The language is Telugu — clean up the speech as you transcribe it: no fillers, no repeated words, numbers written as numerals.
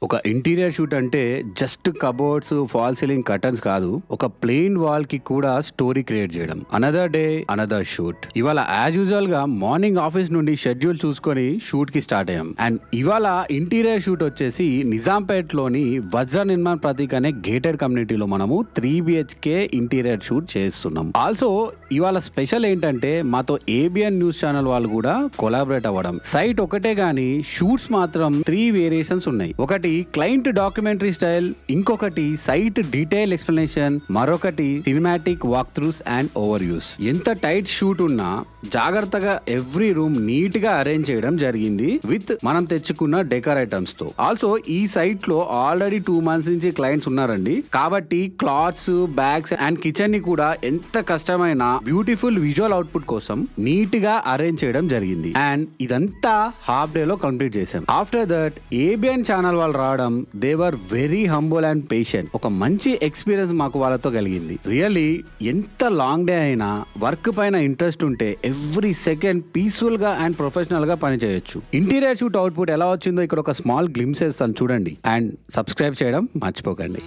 ఒక ఇంటీరియర్ షూట్ అంటే just cupboards, fall ceiling curtains కాదు, ఒక ప్లెయిన్ వాల్ కి కూడా స్టోరీ క్రియేట్ చేయడం. Another day another shoot. ఇవాళ యాజ్ యూజువల్ గా మార్నింగ్ ఆఫీస్ నుండి షెడ్యూల్ చూసుకొని షూట్ కి స్టార్ట్ అయ్యాం. అండ్ ఇవాళ ఇంటీరియర్ షూట్ వచ్చేసి నిజాంపేట్ లోని వజ్ర నిర్మాణ్ ప్రతీక్ అనే గేటెడ్ కమ్యూనిటీలో మనము 3 BHK ఇంటీరియర్ షూట్ చేస్తున్నాం. ఆల్సో ఇవాళ స్పెషల్ ఏంటంటే మాతో ఏబిఎన్ న్యూస్ ఛానల్ వాళ్ళు కూడా కొలాబరేట్ అవ్వడం. సైట్ ఒకటే గానీ షూట్స్ మాత్రం 3 వేరియేషన్స్ ఉన్నాయి. ఒకటి క్లయింట్ డాక్యుమెంటరీ స్టైల్, ఇంకొకటి సైట్ డీటెయిల్ ఎక్స్ప్లెనేషన్, మరొకటి cinematic walk throughs and over views. ఎంత టైట్ షూట్ ఉన్నా జాగ్రత్తగా ఎవ్రీ రూమ్ నీట్ గా అరేంజ్ చేయడం జరిగింది విత్ మనం తెచ్చుకున్న డెకర్ ఐటమ్స్ తో. ఆల్సో ఈ సైట్ లో ఆల్రెడీ 2 months నుంచి క్లయింట్స్ ఉన్నారండి. కాబట్టి క్లాత్స్, బ్యాగ్స్ అండ్ కిచెన్ ని కూడా ఎంత కష్టమైన బ్యూటిఫుల్ విజువల్ అవుట్పుట్ కోసం నీట్ గా అరేంజ్ చేయడం జరిగింది. అండ్ ఇదంతా హాఫ్ డే లో కంప్లీట్ చేసాం. ఆఫ్టర్ దట్ ఏబిఎన్ ఛానల్ వాళ్ళు రావడం, they were very humble and patient. ఒక మంచి ఎక్స్పీరియన్స్ మాకు వాళ్ళతో కలిగింది. రియల్లీ ఎంత లాంగ్ డే అయినా వర్క్ పైన ఇంట్రెస్ట్ ఉంటే ఎవ్రీ సెకండ్ పీస్ఫుల్ గా అండ్ ప్రొఫెషనల్ గా పనిచేయొచ్చు. ఇంటీరియర్ షూట్ అవుట్పుట్ ఎలా వచ్చిందో ఇక్కడ ఒక స్మాల్ గ్లిమ్స్ ఇస్తాను చూడండి. అండ్ సబ్స్క్రైబ్ చేయడం మర్చిపోకండి.